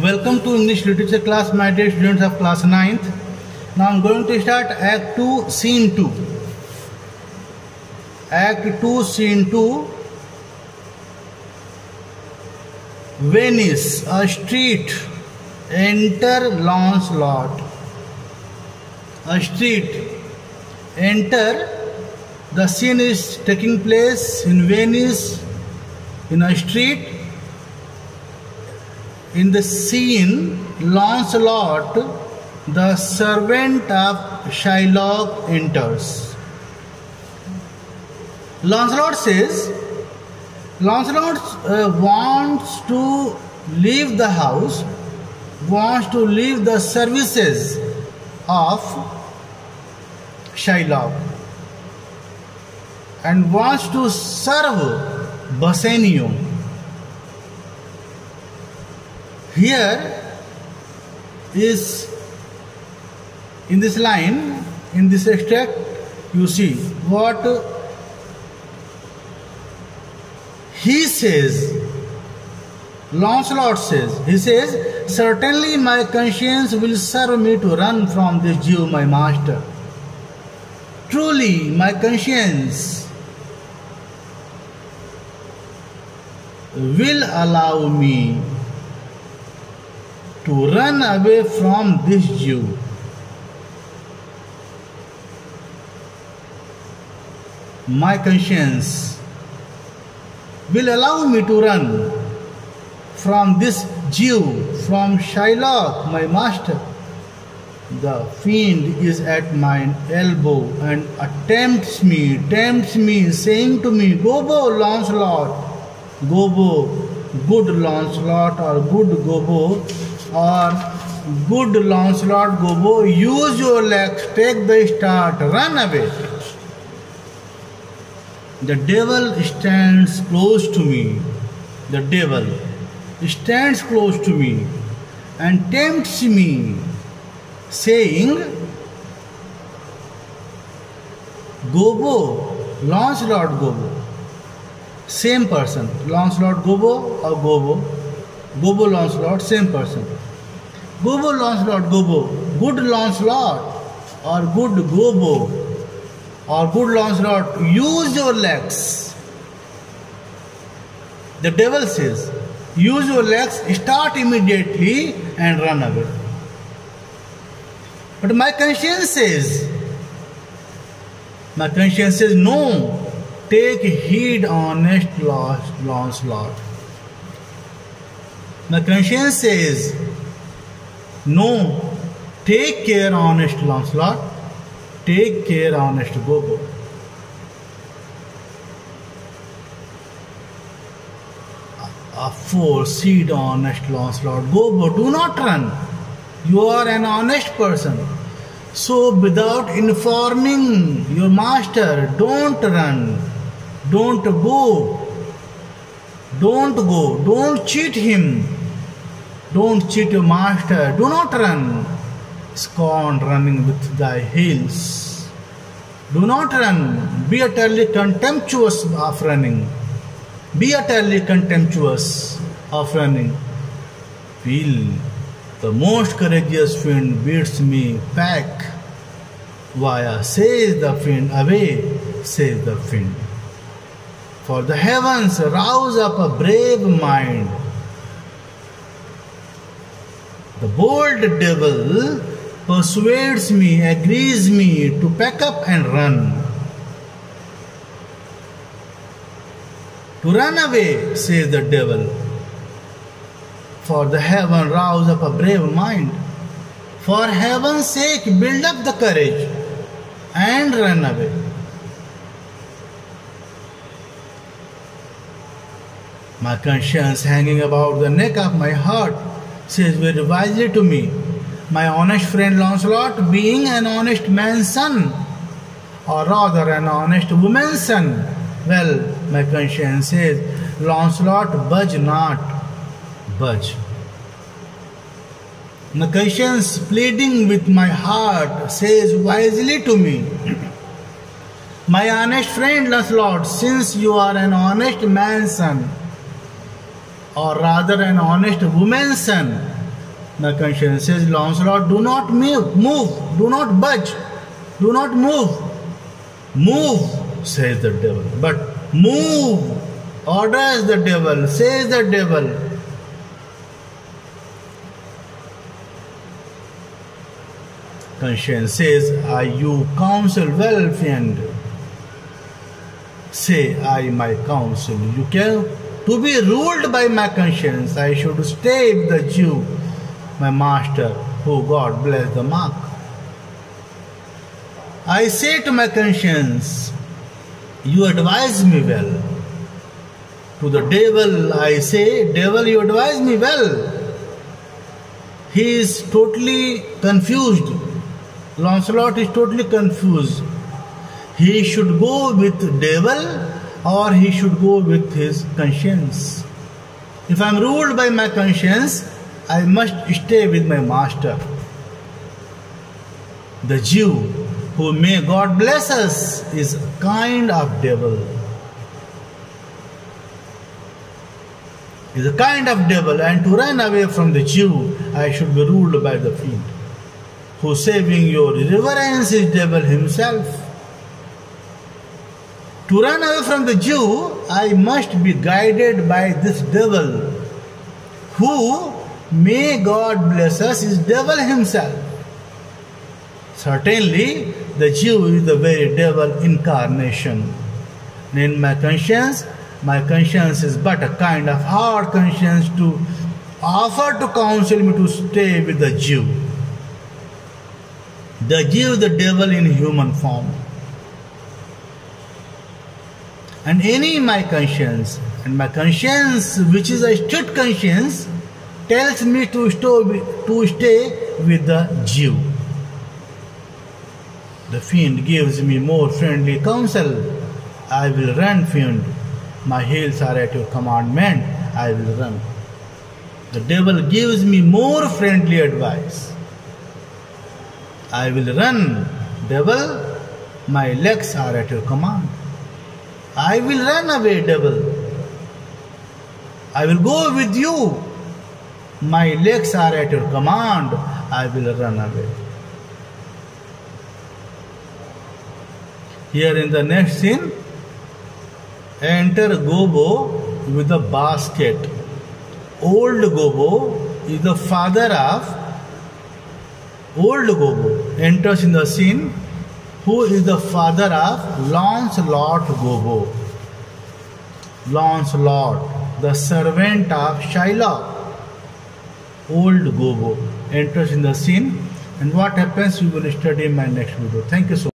Welcome to English literature class, my dear students of class 9th. Now I am going to start Act 2, Scene 2. Act 2, Scene 2. Venice, a street. Enter Lancelot. A street. Enter. The scene is taking place in Venice, in a street. In the scene, Lancelot, the servant of Shylock, enters. Lancelot says, Lancelot wants to leave the house, wants to leave the services of Shylock, and wants to serve Bassanio. Here is, in this line, in this extract, you see what he says. Lancelot says, he says, certainly my conscience will serve me to run from this Jew, my master. Truly, my conscience will allow me to run away from this Jew. My conscience will allow me to run from this Jew, from Shylock, my master. The fiend is at my elbow and tempts me, saying to me, Gobo, Lancelot, Gobo, good Lancelot, or good Gobo, or good Lancelot, Gobo, use your legs, take the start, run away. The devil stands close to me. The devil stands close to me and tempts me, saying, Gobo, Lancelot, Gobo. Same person, Lancelot, Gobo, or Gobo. Gobo, Lancelot, same person. Gobo, Lancelot, Gobo. Good Lancelot, or good Gobo, or good Lancelot, use your legs. The devil says, use your legs, start immediately and run away. But my conscience says, no, take heed, honest Lancelot. My conscience says, no, take care, honest Lancelot. Take care, honest Gobo. Foreseed, honest Lancelot. Gobo, do not run. You are an honest person. So without informing your master, don't run. Don't go. Don't go. Don't cheat him. Don't cheat your master. Do not run. Scorn running with thy heels. Do not run. Be utterly contemptuous of running. Be utterly contemptuous of running. Feel the most courageous fiend beats me back. Via, says the fiend, away, says the fiend. For the heavens rouse up a brave mind. The bold devil persuades me, agrees me to pack up and run. To run away, says the devil. For the heaven rouse up a brave mind. For heaven's sake, build up the courage and run away. My conscience hanging about the neck of my heart says very wisely to me, my honest friend Lancelot, being an honest man's son, or rather an honest woman's son, well, my conscience says, Lancelot, budge not, budge. My conscience, pleading with my heart, says wisely to me, my honest friend Lancelot, since you are an honest man's son, or rather an honest woman's son, My conscience says, Lancelot, do not move, do not budge, do not move. Move, says the devil. But move, orders the devil, says the devil. Conscience says, you counsel well, friend. Say, I my counsel. You can to be ruled by my conscience. I should stay with the Jew, my master, who God bless the mark. I say to my conscience, you advise me well. To the devil I say, devil, you advise me well. He is totally confused. Lancelot is totally confused. He should go with devil or he should go with his conscience. If I am ruled by my conscience, I must stay with my master. The Jew, who may God bless us, is a kind of devil. Is a kind of devil, and to run away from the Jew, I should be ruled by the fiend. Who saving your reverence is devil himself. To run away from the Jew, I must be guided by this devil, who, may God bless us, is devil himself. Certainly, the Jew is the very devil incarnation. And in my conscience is but a kind of hard conscience to offer to counsel me to stay with the Jew. The Jew is the devil in human form. And any my conscience, and my conscience, which is a strict conscience, tells me to stay with the Jew. The fiend gives me more friendly counsel. I will run, fiend. My heels are at your commandment. I will run. The devil gives me more friendly advice. I will run, devil. My legs are at your command. I will run away, devil. I will go with you. My legs are at your command. I will run away. Here in the next scene, enter Gobbo with a basket. Old Gobbo is the father of Old Gobbo. Enters in the scene, who is the father of Lancelot Gobbo. Lancelot, the servant of Shylock. Old Gobbo enters in the scene, and what happens we will study in my next video. Thank you so much.